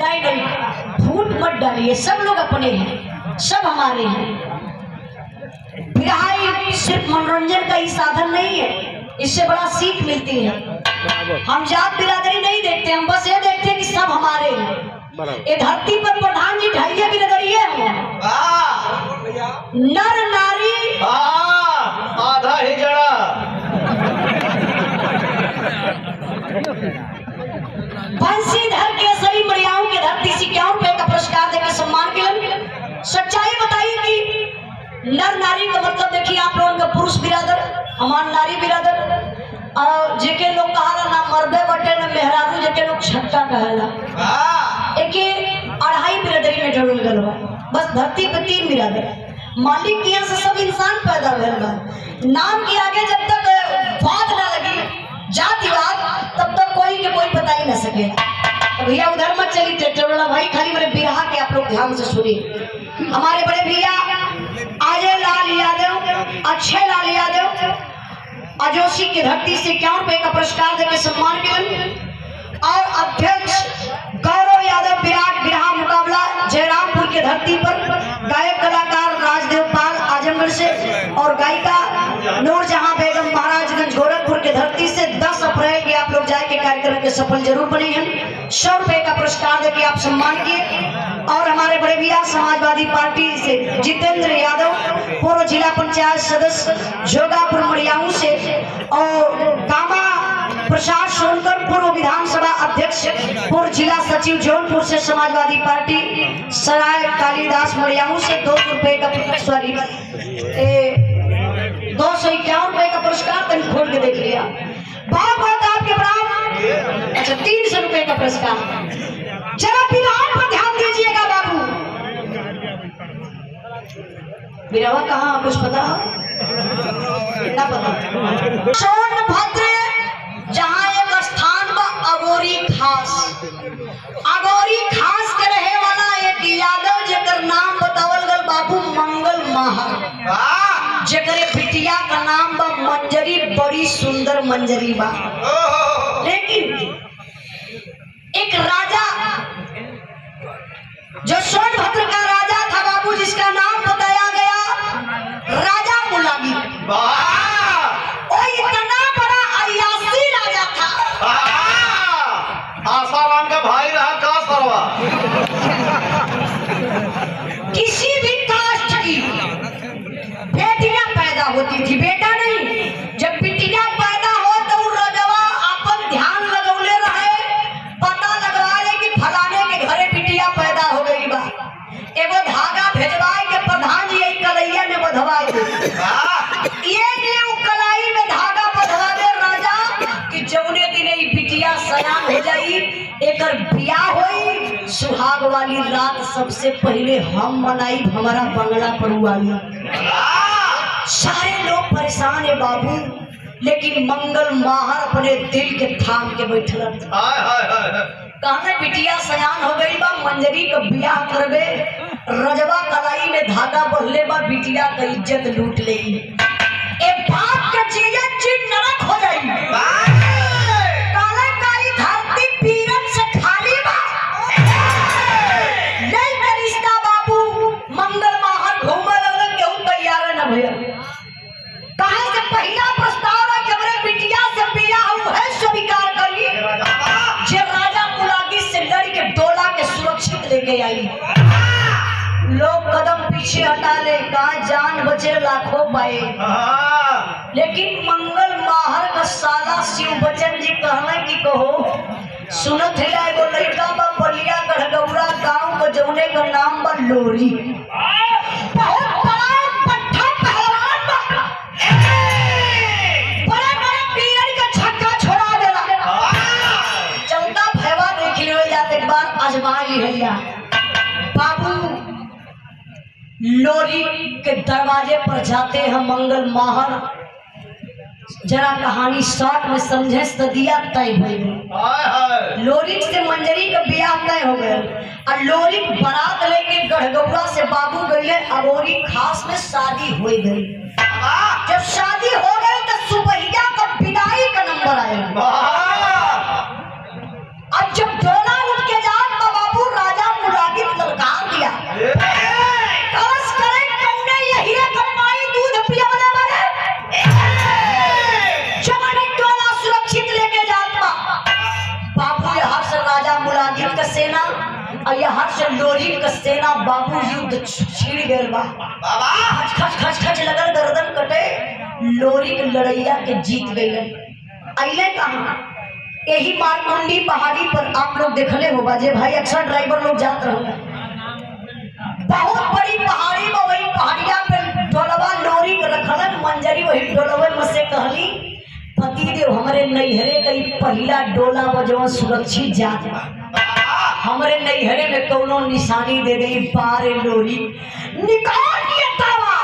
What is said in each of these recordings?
नहीं नहीं, फूट मत डालिए, सब लोग अपने हैं, सब हमारे हैं। बिरहा सिर्फ मनोरंजन का ही साधन नहीं है, इससे बड़ा सीख मिलती है। हम जात बिरादरी नहीं देखते, हम बस ये देखते हैं कि सब हमारे हैं। ये धरती पर प्रधान जी ढाइया बिरादरी है, नर नारी आधा ही जड़ा। बंसीधर केसरी मरियाओं की धरती से 51 रुपए का पुरस्कार देकर सम्मान किया। सच्चाई बताइए कि नर नारी का मतलब देखिए आप लोगों का पुरुष बिरादर, हमार नारी बिरादर, और जेके लोग कहा ना मर्दे बटे न मेहरारू, जेके लोग छट्टा कहला। एक 2.5 बिरादरी में जोड़ल गल बा, बस धरती पे 3 बिरादर। मालिक के यहाँ से सब इंसान पैदा भेल बा। नाम के आगे जब तक बात ना लगी जातिवाद, तब तक कोई के कोई बता ही ना सके। तो भैया उधर मत चली ट्रैक्टर वाला भाई, खाली मेरे बिरहा के आप लोग ध्यान से सुनिए। हमारे बड़े भैया अजय लाल यादव, अक्षय लाल यादव अजोशी की धरती से 51 रुपए का पुरस्कार देकर सम्मान किया। और अध्यक्ष गौरव यादव विराट बिरहा मुकाबला जयरामपुर की धरती पर, गायक कलाकार राजदेव पाल आजमगढ़ से और गायिका नूरजहां बेगम महाराजगंज गोरखपुर की धरती से 10 अप्रैल के आप लोग जाके कार्यक्रम के सफल जरूर बने हैं। 100 रुपए का पुरस्कार देकर आप सम्मान किए। और हमारे बड़े भैया समाजवादी पार्टी से जितेंद्र यादव, पूर्व जिला पंचायत सदस्य जोगापुर मड़ियाऊ से, और कामा प्रसाद सोनकर पूर्व विधानसभा अध्यक्ष, पूर्व जिला सचिव जौनपुर से समाजवादी पार्टी, सराय कालीदास मड़ियाऊ से 200 रुपए का 251 रुपए का पुरस्कार कहीं खोल के देख लिया। बहुत बहुत आपके प्रणाम। अच्छा 300 रुपए का पुरस्कार। जरा विधान पर ध्यान दीजिएगा बाबू। बिरवा कहाँ कुछ पता ना पता। सोनभद्र जहाँ एक स्थान पर अगोरी खास के रहे वाला एक यादव, जेकर नाम बतावल गल बाबू मंगल माहर, जेकरे बिटिया का नाम बा मंजरी, बड़ी सुंदर मंजरी बा। लेकिन एक राजा जो सोनभद्र का राजा था बाबू, जिसका नाम बताया गया राजा मुलागी, वो इतना बड़ा अय्यासी राजा था। आसाराम का भाई रहा का सरवा। किसी भी कास्ट की बेटियां पैदा होती थी, बेटा नहीं। जब बेटियां पैदा हो तो रजवा अपन ध्यान लगौले रहे, पता लगवाए कि फलाने के घरे बिटिया पैदा हो गई बा। एगो धागा भेजवाए के प्रधान जी एक कलैया में बधवाए, ये कलाई में धागा बधवावे राजा कि जौने दिने बिटिया सयान हो जाई, एकर बियाह होई, सुहाग वाली रात सबसे पहले हम मनाई, हमारा बंगला पर आई। सारे लोग परेशान है बाबू, लेकिन मंगल माहर अपने दिल के थाम के बैठल। कहने बिटिया सयान हो गई बा, मंजरी का बियाह करबे, रजवा कलाई में धागा बहले बा, बिटिया का इज्जत लूट ले। एक बाप के जीवन जी नरक हो जाई। काले काली धरती पीरन से खाली बा। नहीं का रिश्ता बाबू मंगल माहर घूमे लगन, केहू तैयार न भइल। कहे से पहला प्रस्ताव है कि हमरे बिटिया से बियाह है स्वीकार करी, जे राजा मुलागी से लड़ के डोला के सुरक्षित लेके आई। लोग कदम पीछे हटा ले, कहा जान बचे लाखों पाए। लेकिन मंगल माहर का साला शिव बचन जी कहना कि कहो सुनत है एगो लड़का बा बलिया गढ़गौरा गांव को, जौने का नाम बा लोरी। बहुत बड़ा पट्टा पहलवान बा, बड़े बड़े पीरन का छक्का छोड़ा देला। चलता भैवा देख लियो जाते एक बार आजमा लिया। बाबू लोरी के दरवाजे पर जाते हैं मंगल माहर। जरा कहानी शॉर्ट में समझे, सदिया तय हो गई। लोरी से मंजरी का ब्याह तय हो गया और लोरी बारात लेके गढ़गौरा से बाबू गए, अगोरी खास में शादी हो गई। जब शादी हो गई तो सुबहिया का विदाई का नंबर आया। अब जब डोला उठ के जात बाबू का सेना और यहाँ से लोरी का सेना बाबू युद्ध छिड़ गए बा। खच खच खच खच लगल गर्दन कटे, लोरी के लड़ैया के जीत गए। अइले कहाँ यही मारकुंडी पहाड़ी पर आप लोग देखले हो बाजे भाई, अक्सर ड्राइवर लोग जात रहे। बहुत बड़ी पहाड़ी में वही पहाड़िया पे डोलवा लोरी के रखलन, मंजरी वही डोलवे में से कहली पति देव हमारे नैहरे कई पहला डोला बजवा सुरक्षित जात बा, हमारे नैहरे में कोनो निशानी दे दे पारे लोरी निकाल दिया तावा।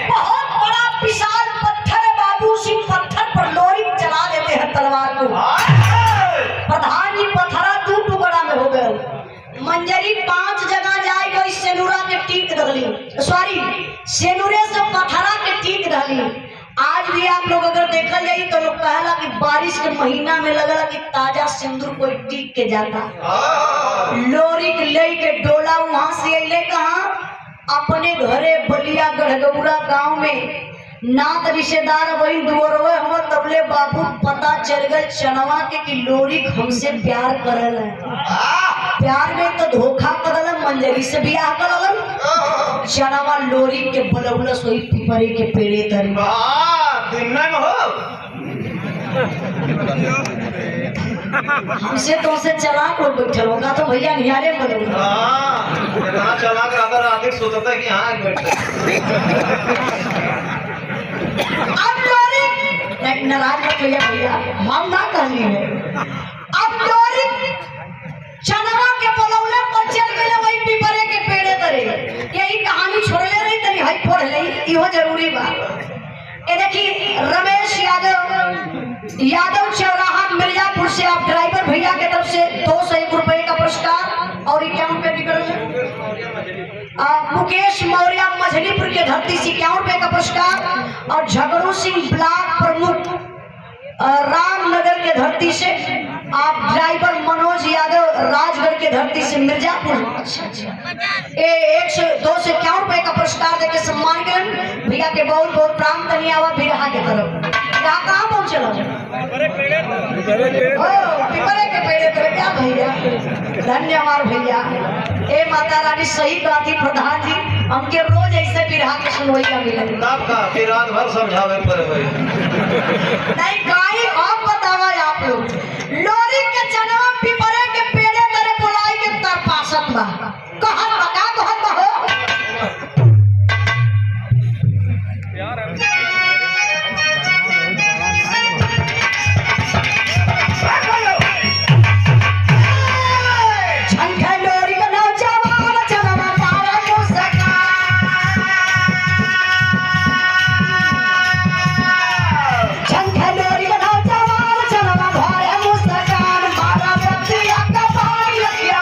बहुत बड़ा विशाल पत्थर है बाबू, सिंह पत्थर पर लोरी चला देते हैं तलवार को। प्रधान जी पत्थरा 2 टुकड़ा में हो गए। मंजरी 5 जगह जाए गई, सेनुरा के टीक दहली, सॉरी सेनुरे से पत्थरा के टीक दहली। आज भी आप लोग अगर देखा जाए तो लोग कहला कि बारिश के महीना में लगला कि ताजा सिंदूर कोई टीक के जाता। लोरी के ले के डोला वहां से अइले कहाँ, अपने घरे बलिया गढ़गौरा गांव में नात रिश्तेदार वही दुअरवे हम तबले बाबू पता चल गए चनवा के कि लोरी हमसे प्यार करल है। प्यार में तो धोखा करल, मंजरी से ब्याह करल। चनवा लोरी के बलौला सोई पिपरे के पेड़े तरी दिन में हो हमसे तो से चला को बैठल होगा तो भैया निहारे बलौला। हाँ चला कर आता रात सोचता है कि हाँ बैठे। अब लोरी नाराज मत भैया, भैया हम ना कहली है। अब लोरी चनवा के बलौला पर चल गए वही पिपरे के पेड़े तरे। यही कहानी छोड़ले रही तरी हई फोड़ लई, इहो जरूरी बा। ये देखिए रमेश यादव चौराहा मिर्जापुर से आप ड्राइवर भैया के तरफ से 201 रुपए का पुरस्कार और 51 पे निकल मुकेश मौर्य मछलीपुर के धरती से 51 रुपए का पुरस्कार और झगड़ू सिंह ब्लॉक प्रमुख रामनगर के धरती से आप ड्राइवर मनोज यादव राजगढ़ के धरती से मिर्जापुर 102 से 51 रुपए का पुरस्कार देके सम्मान करें भैया के बहुत बहुत प्राण धन्यवाद। बिरहा के तरफ यहाँ कहाँ पहुँचे पिपरे के पेड़े पर क्या भैया, धन्यवाद भैया। ए माता रानी सही कहती प्रधान जी, हमके रोज ऐसे बिरहा के सुनवैया मिले रात भर समझावे पर नहीं गाई। आप बतावा आप लोग लोरी के चनवा पिपरे के पेड़े करे बुलाई के तरपासत बा कहत बका कहत बा हो झंझा लोरी का नौजवान चनवा पारा मुसका झंझा लोरी का नौजवान चनवा भारे मुसकान मारा बतिया का पानी लगिया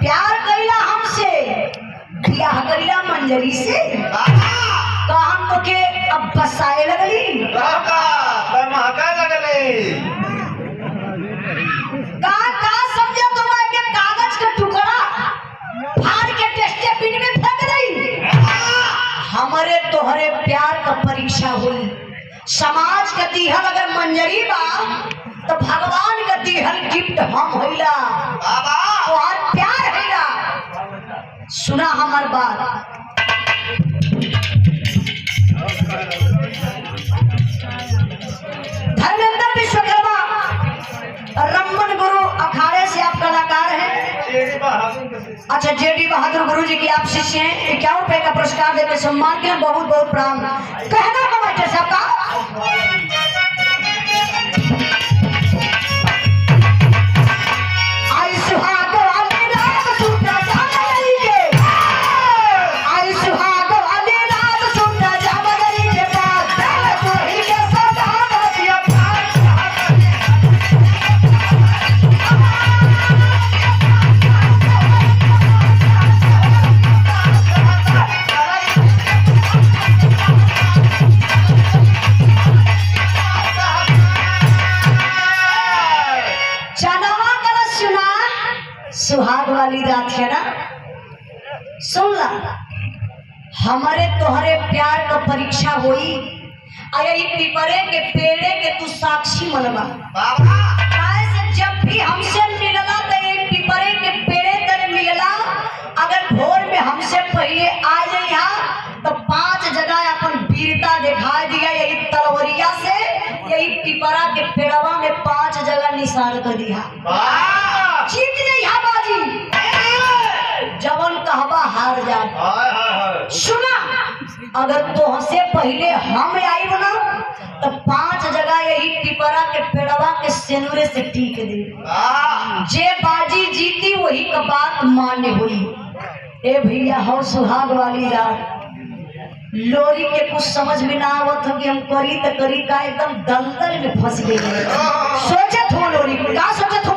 प्यार कइला हमसे बियाह कइला मंजरी से तो हम तो के अब बसाए लगली का समझे तुम्हारे के कागज का टुकड़ा फाड़ के डस्टबिन में फेंक दई। हमारे तोहरे प्यार का परीक्षा हुई, समाज का दिहल अगर मंजरी बा तो भगवान का दिहल गिफ्ट हम होइला और प्यार होइला। सुना हमार बात, धर्मेंद्र विश्वकर्मा रमन गुरु अखाड़े से आप कलाकार हैं। अच्छा जेडी बहादुर गुरु जी की आप शिष्य हैं। 51 रुपए का पुरस्कार देकर सम्मान किया, बहुत बहुत प्रणाम। कहना कमाटे सबका सुन ला, हमारे तोहरे प्यार का परीक्षा होई, अरे ई पिपरे के पेड़े के तू साक्षी मनवा। कैसे जब भी हमसे मिलला तो एक पिपरे के पेड़े तर मिलला, अगर भोर में हमसे पहले आ जाइया तो 5 जगह अपन वीरता दिखा दिया, यही तलवरिया से यही पिपरा के पेड़वा में 5 जगह निशान कर दिया। जीत जाइया बाजी, जवन कहबा हार जा। सुना, अगर तुहसे पहले हम आईब ना तो 5 जगह यही पिपरा के पेड़वा के सेनुरे से टीक दे। जे बाजी जीती वही का बात मान्य हुई। ए भैया हो सुहाग वाली रात, लोरी के कुछ समझ में ना आवत हो कि हम करी तो करी का, एकदम दलदल में फंस गई। सोचत हो लोरी, का सोचत हो?